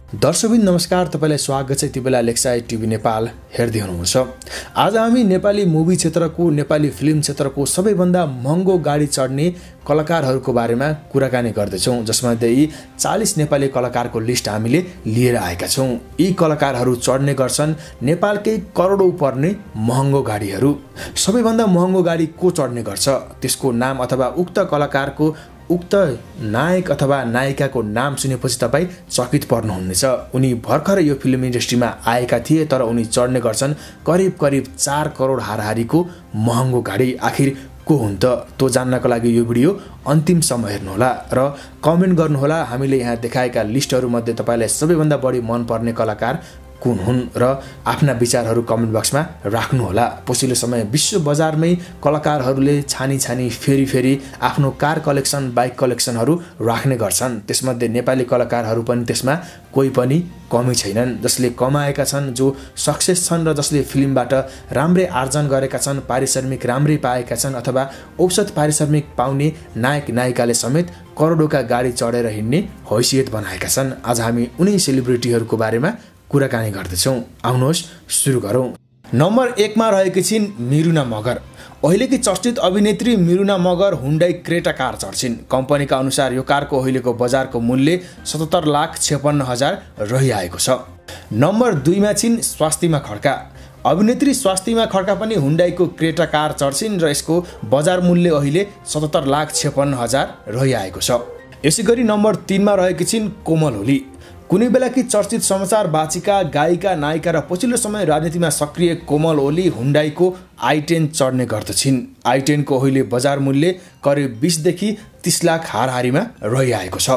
दर्शकबिन नमस्कार, तपाईलाई स्वागत छ यति बेला लेक्साइ टिभी नेपाल हेर्दै हुनुहुन्छ। आज हामी नेपाली मुभी क्षेत्रको, नेपाली फिल्म क्षेत्रको सबैभन्दा महँगो गाडी चढ्ने कलाकारहरूको बारेमा कुराकानी गर्दैछौँ, जसमध्ये यी 40 नेपाली कलाकारको लिस्ट हामीले लिएर आएका छौँ। यी कलाकारहरू चढ्ने गर्छन् नेपालकै करोडौं पर्ने महँगो गाडीहरू। सबैभन्दा महँगो गाडी को चढ्ने गर्छ, त्यसको नाम अथवा उक्त कलाकारको उक्त नायक अथवा नायिकाको नाम सुनेपछि तपाईँ चकित पर्नुहुनेछ। उनी भर्खर यो फिल्म इन्डस्ट्रीमा आएका थिए, तर उनी चढ्ने गर्छन् करिब 4 करोड हाराहारीको महँगो गाडी। आखिर को हुन् त? त्यो जान्नको लागि यो भिडियो अन्तिमसम्म हेर्नुहोला र कमेन्ट गर्नुहोला। हामीले यहाँ देखाएका लिस्टहरूमध्ये तपाईँलाई सबैभन्दा बढी मनपर्ने कलाकार कुन हुन् र आफ्ना विचारहरू कमेन्ट बक्समा राख्नुहोला। पछिल्लो समय विश्व बजारमै कलाकारहरूले छानी फेरि आफ्नो कार कलेक्सन, बाइक कलेक्सनहरू राख्ने गर्छन्। त्यसमध्ये नेपाली कलाकारहरू पनि त्यसमा कोही पनि कमी छैनन्। जसले कमाएका छन्, जो सक्सेस छन् र जसले फिल्मबाट राम्रै आर्जन गरेका छन्, पारिश्रमिक राम्रै पाएका छन् अथवा औसत पारिश्रमिक पाउने नायक नायिकाले समेत करोडौंका गाडी चढेर हिँड्ने हैसियत बनाएका छन्। आज हामी उनै सेलिब्रिटीहरूको बारेमा कुराकानी गर्दैछौँ। आउनुहोस् सुरु गरौँ। नम्बर 1 मा रहेकी छिन् मिरुना मगर। अहिलेकी चर्चित अभिनेत्री मिरुना मगर हुन्डाई क्रेटा कार चढ्छिन्। कम्पनीका अनुसार यो कारको अहिलेको बजारको मूल्य 77,56,000 रहिआएको छ। नम्बर 2 मा छिन् स्वास्तिमा खड्का। अभिनेत्री स्वास्तिमा खड्का पनि हुन्डाईको क्रेटा कार चढ्छिन् र यसको बजार मूल्य अहिले 77,56,000 रहिआएको छ। यसैगरी नम्बर 3 मा रहेकी छिन् कोमल ओली। कुनै बेलाकी चर्चित समाचार वाचिका, गायिका, नायिका र पछिल्लो समय राजनीतिमा सक्रिय कोमल ओली हुन्डाईको i10 चढ्ने गर्दछिन्। i10 को अहिले बजार मूल्य करिब 20 देखि 30 लाख हाराहारीमा रहिआएको छ।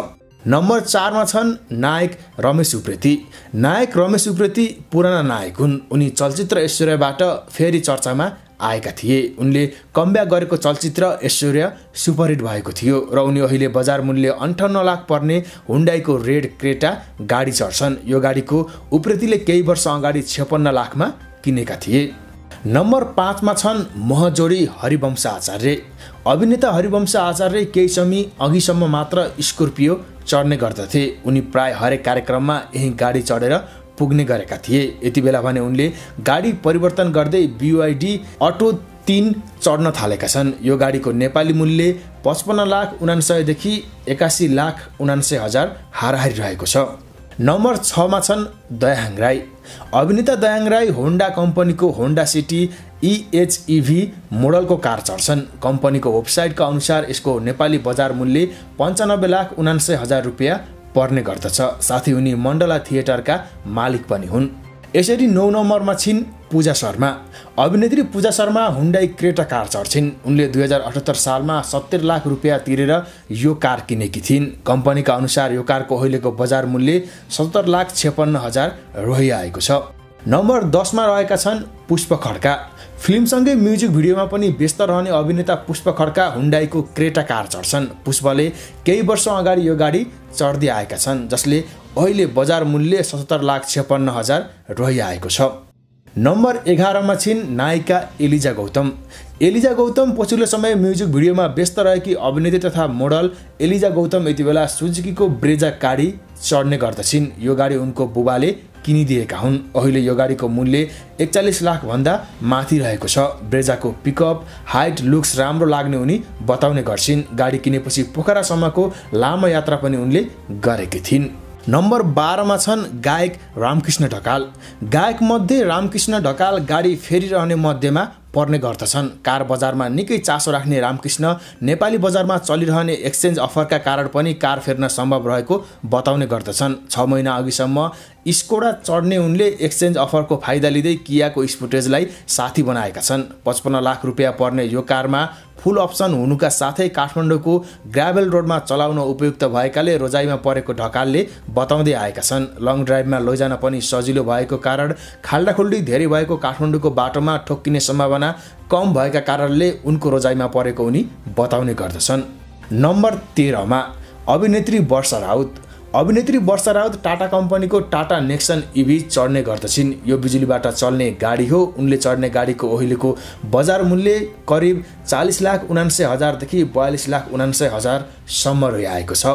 नम्बर 4 मा छन् नायक रमेश उप्रेती। नायक रमेश उप्रेती पुराना नायक हुन्। उनी चलचित्र ऐश्वर्यबाट फेरि चर्चामा आएका थिए। उनले कमब्याक गरेको चलचित्र ऐश्वर्य सुपरहिट भएको थियो र उनी अहिले बजार मूल्य 58 लाख पर्ने हुन्डाईको रेड क्रेटा गाडी चढ्छन्। यो गाडीको उप्रेतीले केही वर्ष अगाडि 56 लाखमा किनेका थिए। नम्बर 5 मा छन् महजोडी हरिवंश आचार्य। अभिनेता हरिवंश आचार्य केही समय अघिसम्म मात्र स्कर्पियो चढ्ने गर्दथे। उनी प्राय हरेक कार्यक्रममा यही गाडी चढेर पुग्ने गरेका थिए। यति बेला भने उनले गाडी परिवर्तन गर्दै BYD अटो 3 चढ्न थालेका छन्। यो गाडीको नेपाली मूल्य 55,79,000 देखि 81,79,000 हाराहारी रहेको छ। नम्बर 6 मा छन् दयाहाङ राई। अभिनेता दयाहाङ राई होन्डा कम्पनीको होन्डा सिटी EHEV मोडलको कार चढ्छन्। कम्पनीको वेबसाइटका अनुसार यसको नेपाली बजार मूल्य 95,79,000 रुपियाँ पर्ने गर्दछ। साथै उनी मण्डला थिएटरका मालिक पनि हुन्। यसरी 9 नम्बरमा छिन् पूजा शर्मा। अभिनेत्री पूजा शर्मा हुन्डाई क्रेटा कार चढ्छिन्। उनले 2078 सालमा 70 लाख रुपियाँ तिरेर यो कार किनेकी थिइन्। कम्पनीका अनुसार यो कारको अहिलेको बजार मूल्य 77,56,000 रहिआएको छ। नम्बर 10 मा रहेका छन् पुष्प खड्का। फिल्मसँगै म्युजिक भिडियोमा पनि व्यस्त रहने अभिनेता पुष्प खड्का हुन्डाईको क्रेटा कार चढ्छन्। पुष्पले केही वर्ष अगाडि यो गाडी चढ्दै आएका छन्, जसले अहिले बजार मूल्य 77,56,000 रहिआएको छ। नम्बर 11 मा छिन् नायिका एलिजा गौतम। एलिजा गौतम पछिल्लो समय म्युजिक भिडियोमा व्यस्त रहेकी अभिनेत्री तथा मोडल एलिजा गौतम यति बेला सुजुकीको ब्रेजा गाडी चढ्ने गर्दछिन्। यो गाडी उनको बुबाले किनिदिएका हुन्। अहिले यो गाडीको मूल्य 41 लाख भन्दा माथि रहेको छ। ब्रेजाको पिकअप, हाइट, लुक्स राम्रो लाग्ने उनी बताउने गर्छिन्। गाडी किनेपछि पोखरासम्मको लामो यात्रा पनि उनले गरेकी थिइन्। नम्बर 12 मा छन् गायक रामकृष्ण ढकाल। गायक मध्ये रामकृष्ण ढकाल गाडी फेरिरहने मध्येमा पर्ने गर्दछन्। कार बजारमा निकै चासो राख्ने रामकृष्ण नेपाली बजारमा चलिरहने एक्सचेन्ज अफरका कारण पनि कार फेर्न सम्भव रहेको बताउने गर्दछन्। 6 महिना अघिसम्म स्कोडा चढ्ने उनले एक्सचेन्ज अफरको फाइदा लिँदै कियाको स्पुटेजलाई साथी बनाएका छन्। 55 लाख रुपियाँ पर्ने यो कारमा फुल अप्सन हुनुका साथै काठमाडौँको ग्राभेल रोडमा चलाउन उपयुक्त भएकाले रोजाइमा परेको ढकालले बताउँदै आएका छन्। लङ ड्राइभमा लैजान पनि सजिलो भएको कारण खाल्डाखुल्डी धेरै भएको काठमाडौँको बाटोमा ठोक्किने सम्भावना कम भएका कारणले उनको रोजाइमा परेको उनी बताउने गर्दछन्। नम्बर 13 मा अभिनेत्री वर्षा राउत। अभिनेत्री वर्षा राउत टाटा कम्पनीको टाटा नेक्सन EV चढ्ने गर्दछिन्। यो बिजुलीबाट चल्ने गाडी हो। उनले चढ्ने गाडीको अहिलेको बजार मूल्य करिब 40,79,000 देखि 42,79,000 सम्म रहिआएको छ।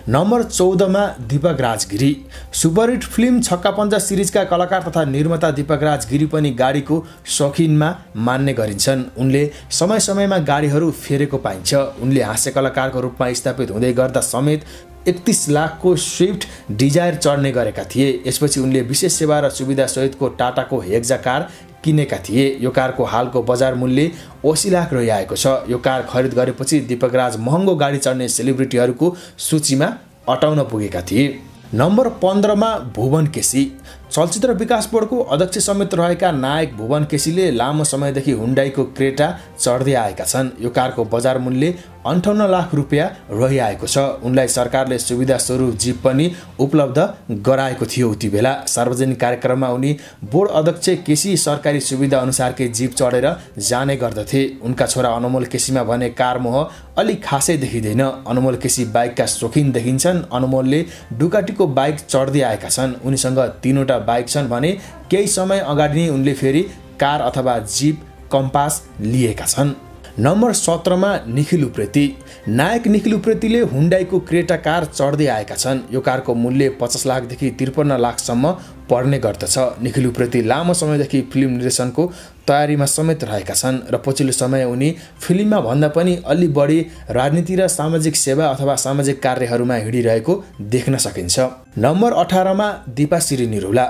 नम्बर 14 मा दीपक राजगिरी। सुपरहिट फिल्म छक्का पञ्जा सिरिजका कलाकार तथा निर्माता दीपक राजगिरी पनि गाडीको शौकिनमा मान्ने गरिन्छन्। उनले समय समयमा गाडीहरू फेरेको पाइन्छ। उनले हास्य कलाकारको रूपमा स्थापित हुँदै गर्दा समेत 31 लाखको स्विफ्ट डिजायर चढ्ने गरेका थिए। यसपछि उनले विशेष सेवा र सुविधा सहितको टाटाको हेक्जा कार किनेका थिए। यो कारको हालको बजार मूल्य 80 लाख रहिआएको छ। यो कार खरिद गरेपछि दीपक राज महँगो गाडी चढ्ने सेलिब्रिटीहरूको सूचीमा अटाउन पुगेका थिए। नम्बर 15 मा भुवन केसी। चलचित्र विकास बोर्डको अध्यक्ष समेत रहेका नायक भुवन केसीले लामो समयदेखि हुन्डाईको क्रेटा चढ्दै आएका छन्। यो कारको बजार मूल्य 58 लाख रुपियाँ रहिआएको छ। उनलाई सरकारले सुविधा स्वरूप जीप पनि उपलब्ध गराएको थियो। उति बेला सार्वजनिक कार्यक्रममा उनी बोर्ड अध्यक्ष केसी सरकारी सुविधा अनुसारकै जीप चढेर जाने गर्दथे। उनका छोरा अनमोल केसीमा भने कार मोह अलि खासै देखिँदैन। अनमोल केसी बाइकका शौकिन देखिन्छन्। अनमोलले डुकाटीको बाइक चढ्दै आएका छन्। उनीसँग 3वटा बाइक छन् भने केही समय अगाडि नै उनले फेरि कार अथवा जीप कम्पास लिएका छन्। नम्बर 17 मा निखिल उप्रेती। नायक निखिल उप्रेतीले हुन्डाईको क्रेटा कार चढ्दै आएका छन्। यो कारको मूल्य 50 लाखदेखि 53 लाखसम्म पर्ने गर्दछ। निखिल उप्रेती लामो समयदेखि फिल्म निर्देशनको तयारीमा समेत रहेका छन् र पछिल्लो समय उनी फिल्ममा भन्दा पनि अलि बढी राजनीति र सामाजिक सेवा अथवा सामाजिक कार्यहरूमा हिँडिरहेको देख्न सकिन्छ। नम्बर 18 मा दीपाश्री निरौला।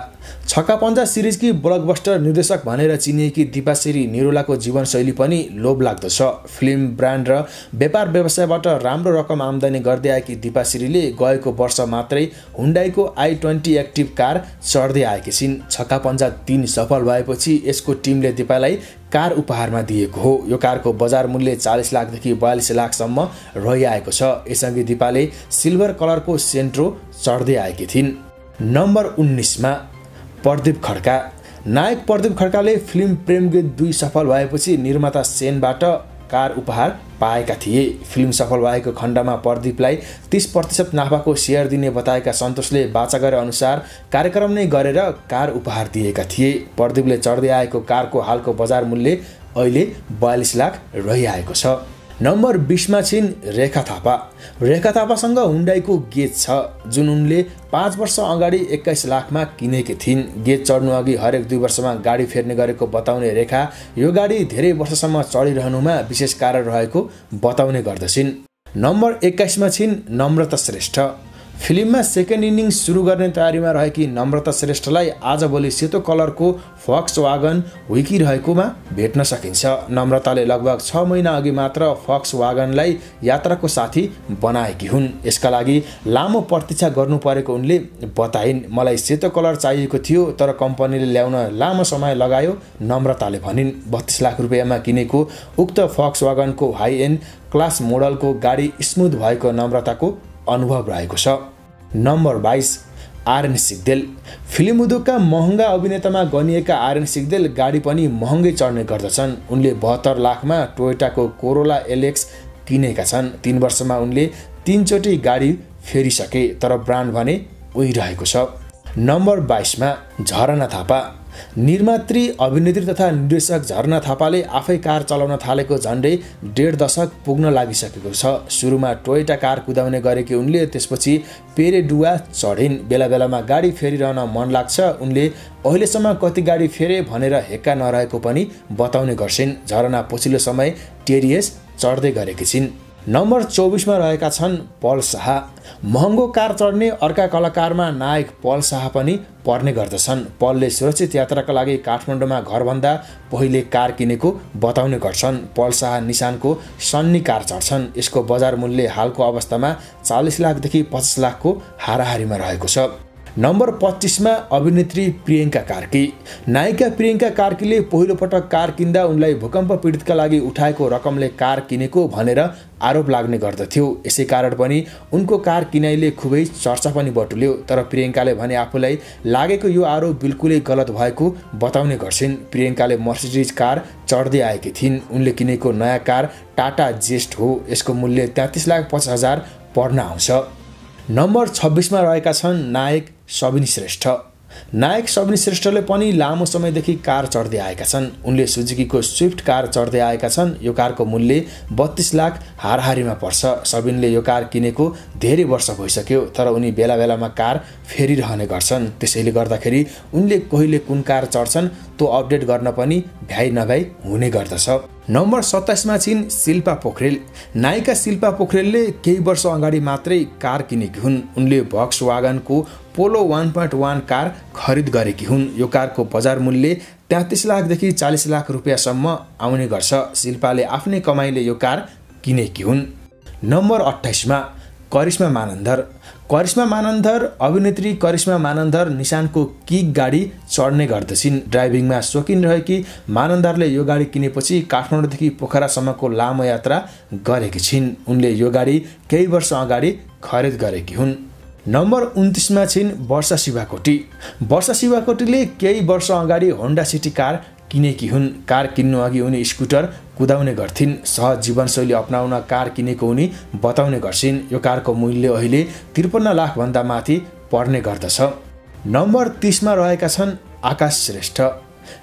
छक्का पञ्जा सिरिजकी ब्लकबस्टर निर्देशक भनेर चिनिएकी दीपाश्री निरौलाको जीवनशैली पनि लोभलाग्दो छ। फिल्म ब्रान्ड र व्यापार व्यवसायबाट राम्रो रकम आम्दानी गर्दै आएकी दीपाश्रीले गएको वर्ष मात्रै हुन्डाईको i20 एक्टिभ कार चढ्दै आएकी छिन्। छक्का पञ्जा 3 सफल भएपछि यसको टिमले दीपालाई कार उपहारमा दिएको हो। यो कारको बजार मूल्य 40 लाखदेखि 42 लाखसम्म रहिआएको छ। यसअघि दीपाले सिल्भर कलरको सेन्ट्रो चढ्दै आएकी थिइन्। नम्बर 19 मा प्रदीप खड्का। नायक प्रदीप खड्काले फिल्म प्रेमगीत 2 सफल भएपछि निर्माता सेनबाट कार उपहार पाएका थिए। फिल्म सफल भएको खण्डमा प्रदीपलाई 30% नाफाको सेयर दिने बताएका सन्तोषले बाचा गरे अनुसार कार्यक्रम नै गरेर कार उपहार दिएका थिए। प्रदीपले चढ्दै आएको कारको हालको बजार मूल्य अहिले 42 लाख रहिआएको छ। नम्बर 20 मा छिन् रेखा थापा। रेखा थापासँग हुन्डाईको गेज छ जुन उनले 5 वर्ष अगाडि 21 लाखमा किनेकी थिइन्। गेज चढ्नु अघि हरेक 2 वर्षमा गाडी फेर्ने गरेको बताउने रेखा यो गाडी धेरै वर्षसम्म चढिरहनुमा विशेष कारण रहेको बताउने गर्दछिन्। नम्बर 21 मा छिन् नम्रता श्रेष्ठ। फिल्ममा सेकेन्ड इनिङ्स सुरु गर्ने तयारीमा रहेकी नम्रता श्रेष्ठलाई आजभोलि सेतो कलरको फक्सवागन हुर्किरहेकोमा भेट्न सकिन्छ। नम्रताले लगभग 6 महिना अघि मात्र फक्सवागनलाई यात्राको साथी बनाएकी हुन्। यसका लागि लामो प्रतीक्षा गर्नु परेको उनले बताइन्। मलाई सेतो कलर चाहिएको थियो तर कम्पनीले ल्याउन लामो समय लगायो नम्रताले भनिन्। 32 लाख रुपियाँमा किनेको उक्त फक्सवागनको हाई एन्ड क्लास मोडलको गाडी स्मुथ भएको नम्रताको अनुभव रहेको छ। नम्बर 22 आर्यन सिग्देल। फिल्म उद्योगका महँगा अभिनेतामा गनिएका आर्यन सिग्देल गाडी पनि महँगै चढ्ने गर्दछन्। उनले 72 लाखमा टोयोटाको कोरोला एलेक्स किनेका छन्। 3 वर्षमा उनले 3 चोटि गाडी फेरिसके तर ब्रान्ड भने उही रहेको छ। नम्बर 22 मा झरना थापा। निर्मात्री अभिनेत्री तथा निर्देशक झरना थापाले आफै कार चलाउन थालेको झन्डै 1.5 दशक पुग्न लागिसकेको छ। सुरुमा टोयोटा कार कुदाउने गरेकी उनले त्यसपछि पेरेडुवा चढिन्। बेला बेलामा गाडी फेरिरहन मन लाग्छ। उनले अहिलेसम्म कति गाडी फेरे भनेर हेक्का नरहेको पनि बताउने गर्छिन्। झरना पछिल्लो समय टेरिएस चढ्दै गरेकी छिन्। नम्बर 24 मा रहेका छन् पल शाह। महँगो कार चढ्ने अर्का कलाकारमा नायक पल शाह पनि पर्ने गर्दछन्। पलले सुरक्षित यात्राका लागि काठमाडौँमा घरभन्दा पहिले कार किनेको बताउने गर्छन्। पल शाह निसानको सन्नी कार चढ्छन्। यसको बजार मूल्य हालको अवस्थामा 40 लाखदेखि 50 लाखको हाराहारीमा रहेको छ। नम्बर 25 मा अभिनेत्री प्रियङ्का कार्की। नायिका प्रियङ्का कार्कीले पहिलो पटक कार किन्दा उनलाई भूकम्प पीडितका लागि उठाएको रकमले कार किनेको भनेर आरोप लाग्ने गर्दथ्यो। यसै कारण पनि उनको कार किनाइले खुबै चर्चा पनि बटुल्यो। तर प्रियङ्काले भने आफूलाई लागेको यो आरोप बिल्कुलै गलत भएको बताउने गर्छिन्। प्रियङ्काले मर्सिडिज कार चढ्दै आएकी थिइन्। उनले किनेको नयाँ कार टाटा जेस्ट हो। यसको मूल्य 33,50,000 पर्न आउँछ। नम्बर 26 मा रहेका छन् नायक सबिनी श्रेष्ठ। नायक शबनी श्रेष्ठले पनि लामो समयदेखि कार चढ्दै आएका छन्। उनले सुजुकीको स्विफ्ट कार चढ्दै आएका छन्। यो कारको मूल्य 32 लाख हाराहारीमा पर्छ। शबिनले यो कार किनेको धेरै वर्ष भइसक्यो, तर उनी बेला बेलामा कार फेरिरहने गर्छन्। त्यसैले गर्दाखेरि उनले कहिले कुन कार चढ्छन् त्यो अपडेट गर्न पनि भ्याइ नभ्याइ हुने गर्दछ। नम्बर 27 मा छिन् शिल्पा पोखरेल। नायिका शिल्पा पोखरेलले केही वर्ष अगाडि मात्रै कार किनेकी हुन्। उनले भक्सवागनको पोलो 1.1 कार खरिद गरेकी हुन्। यो कारको बजार मूल्य 33 लाखदेखि 40 लाख रुपियाँसम्म आउने गर्छ। शिल्पाले आफ्नै कमाइले यो कार किनेकी हुन्। नम्बर 28 मा करिश्मा मानन्दर। करिश्मा मानन्दर अभिनेत्री करिश्मा मानन्दर निसानको किक गाडी चढ्ने गर्दछिन्। ड्राइभिङमा सोकिन रहेकी मानन्दरले यो गाडी किनेपछि काठमाडौँदेखि पोखरासम्मको लामो यात्रा गरेकी छिन्। उनले यो गाडी केही वर्ष अगाडि खरिद गरेकी हुन्। नम्बर 29 मा छिन् वर्षा शिवाकोटी। वर्षा शिवाकोटीले केही वर्ष अगाडि होन्डा सिटी कार किनेकी हुन्। कार किन्नु अघि उनी स्कुटर कुदाउने गर्थिन्। सहज जीवनशैली अपनाउन कार किनेको उनी बताउने गर्छिन्। यो कारको मूल्य अहिले 53 लाख भन्दा माथि पर्ने गर्दछ। नम्बर 30 मा रहेका छन् आकाश श्रेष्ठ।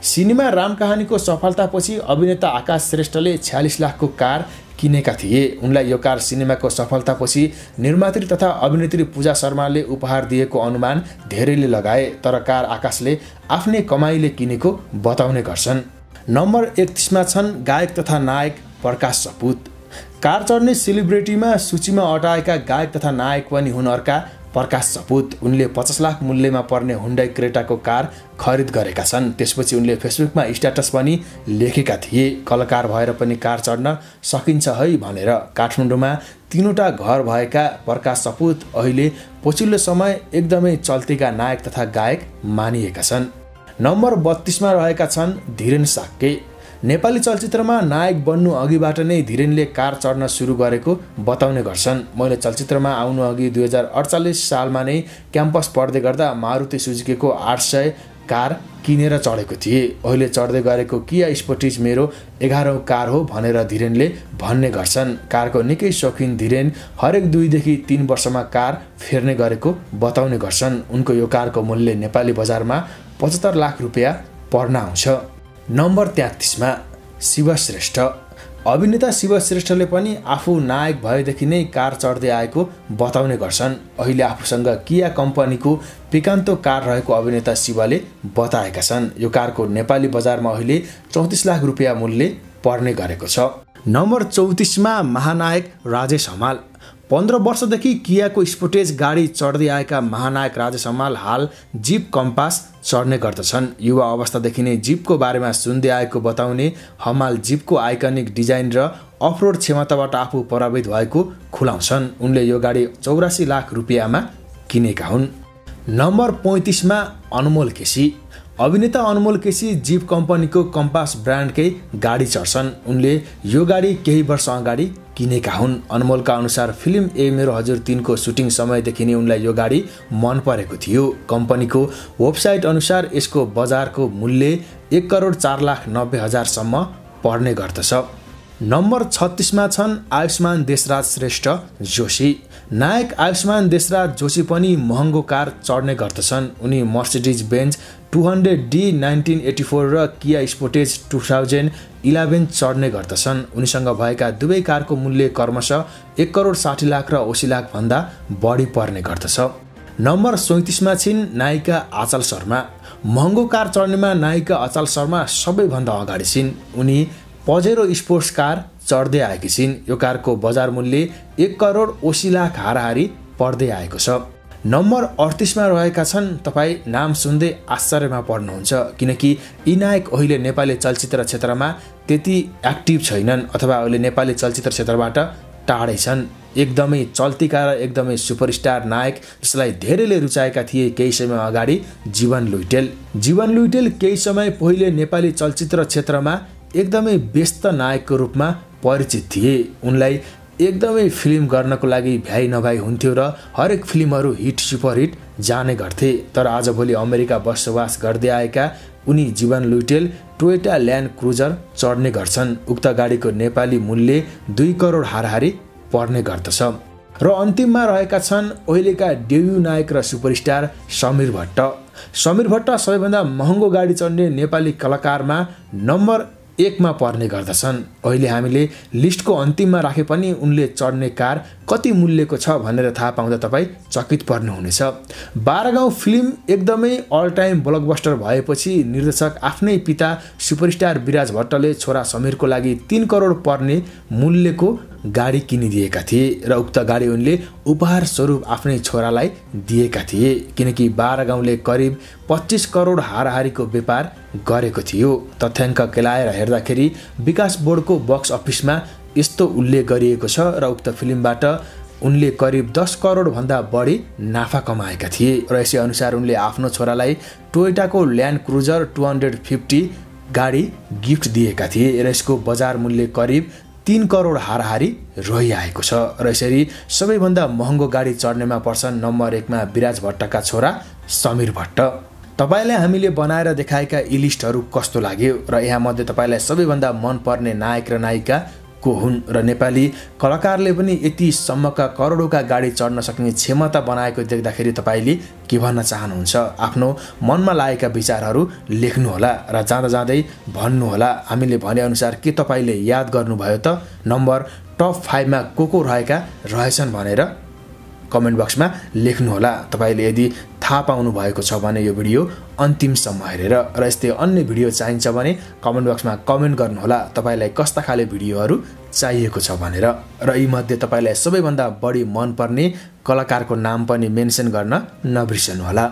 सिनेमा रामकहानीको सफलतापछि अभिनेता आकाश श्रेष्ठले 46 लाखको कार किनेका थिए। उनलाई यो कार सिनेमाको सफलतापछि निर्मात्री तथा अभिनेत्री पूजा शर्माले उपहार दिएको अनुमान धेरैले लगाए, तर कार आकाशले आफ्नै कमाइले किनेको बताउने गर्छन्। नम्बर 31 मा छन् गायक तथा नायक प्रकाश सपुत। कार चढ्ने सेलिब्रिटीमा सूचीमा अटाएका गायक तथा नायक पनि हुन् अर्का प्रकाश सपुत। उनले 50 लाख मूल्यमा पर्ने हुन्डाई क्रेटाको कार खरिद गरेका छन्। त्यसपछि उनले फेसबुकमा स्ट्याटस पनि लेखेका थिए, कलाकार भएर पनि कार चढ्न सकिन्छ है भनेर। काठमाडौँमा 3वटा घर भएका प्रकाश सपुत अहिले पछिल्लो समय एकदमै चल्तीका नायक तथा गायक मानिएका छन्। नम्बर 32 मा रहेका छन् धीरेन साक्के। नेपाली चलचित्रमा नायक बन्नु अघिबाट नै धीरेनले कार चढ्न सुरु गरेको बताउने गर्छन्। मैले चलचित्रमा आउनु अघि 2048 सालमा नै क्याम्पस पढ्दै गर्दा मारुति सुजुकीको 800 कार किनेर चढेको थिएँ। अहिले चढ्दै गरेको किया स्पोर्टिज मेरो 11औं कार हो भनेर धीरेनले भन्ने गर्छन्। कारको निकै शौखिन धीरेन हरेक 2 देखि 3 वर्षमा कार फेर्ने गरेको बताउने गर्छन्। उनको यो कारको मूल्य नेपाली बजारमा 75 लाख रुपियाँ पर्न आउँछ। नम्बर 33 मा शिव श्रेष्ठ। अभिनेता शिव श्रेष्ठले पनि आफू नायक भएदेखि नै कार चढ्दै आएको बताउने गर्छन्। अहिले आफूसँग किया कम्पनीको पिकान्तो कार रहेको अभिनेता शिवले बताएका छन्। यो कारको नेपाली बजारमा अहिले 34 लाख रुपियाँ मूल्य पर्ने गरेको छ। नम्बर 34 मा महानायक राजेश हमाल। 15 वर्षदेखि कियाको स्पोर्टेज गाडी चढ्दै आएका महानायक राजेश हमाल हाल जिप कम्पास चढ्ने गर्दछन्। युवा अवस्थादेखि नै जिपको बारेमा सुन्दै आएको बताउने हमाल जिपको आइकनिक डिजाइन र अफरोड क्षमताबाट आफू प्रभावित भएको खुलाउँछन्। उनले यो गाडी 84 लाख रुपियाँमा किनेका हुन्। नम्बर 35 मा अनमोल केसी। अभिनेता अनमोल केसी जिप कम्पनीको कम्पास ब्रान्डकै गाडी चढ्छन्। उनले यो गाडी केही वर्ष अगाडि किनेका हुन्। अनमोलका अनुसार फिल्म ए मेरो हजुर 3 को सुटिङ समयदेखि नै उनलाई यो गाडी मन परेको थियो। कम्पनीको वेबसाइट अनुसार यसको बजारको मूल्य 1,04,90,000 पर्ने गर्दछ। नम्बर 36 मा छन् आयुष्मान देशराज श्रेष्ठ जोशी। नायक आयुष्मान देशराज जोशी पनि महँगो कार चढ्ने गर्दछन्। उनी मर्सिडिज बेन्ज 200D 1984 र किया स्पोर्टेज 2011 चढ्ने गर्दछन्। उनीसँग भएका दुवै कारको मूल्य क्रमशः 1,60,00,000 र 80 लाख भन्दा बढी पर्ने गर्दछ। नम्बर 37 मा छिन् नायिका आचल शर्मा। महँगो कार चढ्नेमा नायिका आचल शर्मा सबैभन्दा अगाडि छिन्। उनी पजेरो स्पोर्ट्स कार चढ्दै आएकी छिन्। यो कारको बजार मूल्य 1,80,00,000 हाराहारी पर्दै आएको छ। नम्बर 38 मा रहेका छन् तपाईँ नाम सुन्दै आश्चर्यमा पर्नुहुन्छ, किनकि यी नायक अहिले नेपाली चलचित्र क्षेत्रमा त्यति एक्टिभ छैनन् अथवा अहिले नेपाली चलचित्र क्षेत्रबाट टाढै छन्। एकदमै चल्तीका र एकदमै सुपरस्टार नायक जसलाई धेरैले रुचाएका थिए केही समय अगाडि जीवन लुइटेल। जीवन लुइटेल केही समय पहिले नेपाली चलचित्र क्षेत्रमा एकदमै व्यस्त नायकको रूपमा परिचित थिए। उनलाई एकदमै फिल्म गर्नको लागि भ्याइ नभ्याइ हुन्थ्यो र हरेक फिल्महरू हिट सुपरहिट जाने गर्थे। तर आजभोलि अमेरिका बसोबास गर्दै आएका उनी जीवन लुइटेल टोयोटा ल्यान्ड क्रुजर चढ्ने गर्छन्। उक्त गाडीको नेपाली मूल्य 2 करोड हाराहारी पर्ने गर्दछ। र अन्तिममा रहेका छन् अहिलेका डेब्यू नायक र सुपरस्टार समीर भट्ट। समीर भट्ट सबैभन्दा महँगो गाडी चढ्ने नेपाली कलाकारमा नम्बर 1 मा पर्ने गर्दछन्। अहिले हामीले लिस्टको अन्तिममा राखे पनि उनले चढ्ने कार कति मूल्यको छ भनेर थाहा पाउँदा तपाईँ चकित पर्नुहुनेछ। 12 गाउँ फिल्म एकदमै अल टाइम ब्लकबस्टर भएपछि निर्देशक आफ्नै पिता सुपरस्टार विराज भट्टले छोरा समीरको लागि 3 करोड पर्ने मूल्यको गाडी किनिदिएका थिए र उक्त गाडी उनले उपहार स्वरूप आफ्नै छोरालाई दिएका थिए, किनकि 12 गाउँले करिब 25 करोड हाराहारीको व्यापार गरेको थियो। तथ्याङ्क केलाएर हेर्दाखेरि विकास बोर्डको बक्स अफिसमा यस्तो उल्लेख गरिएको छ र उक्त फिल्मबाट उनले करिब 10 करोड भन्दा बढी नाफा कमाएका थिए र यसै अनुसार उनले आफ्नो छोरालाई टोयोटाको ल्यान्ड क्रुजर 250 गाडी गिफ्ट दिएका थिए र यसको बजार मूल्य करिब 3 करोड हाराहारी रहिआएको छ। र यसरी सबैभन्दा महँगो गाडी चढ्नेमा पर्छन् नम्बर 1 मा विराज भट्टका छोरा समीर भट्ट। तपाईलाई हामीले बनाएर देखाएका यी लिस्टहरू कस्तो लाग्यो र यहाँ मध्ये तपाईलाई सबैभन्दा मन पर्ने नायक र नायिका को हुन् र नेपाली कलाकारले पनि यति सम्मका करोडौंका गाडी चढ्न सक्ने क्षमता बनाएको देख्दाखेरि तपाईले के भन्न चाहनुहुन्छ? आफ्नो मनमा लागेका विचारहरू लेख्नुहोला र जाँदा जाँदै भन्नुहोला। हामीले भने अनुसार के तपाईले याद गर्नुभयो त? नम्बर टप 5 मा को रहेका रहेछन् भनेर कमेन्ट बक्समा लेख्नुहोला। तपाईले यदि थाहा पाउनु भएको छ भने यो भिडियो अन्तिमसम्म हेरेर र यस्तै अन्य भिडियो चाहिन्छ भने कमेन्ट बक्समा कमेन्ट गर्नुहोला तपाईलाई कस्ता खाले भिडियोहरू चाहिएको छ भनेर। र यी मध्ये तपाईलाई सबैभन्दा बढी मन पर्ने कलाकारको नाम पनि मेन्सन गर्न नबिर्सनुहोला।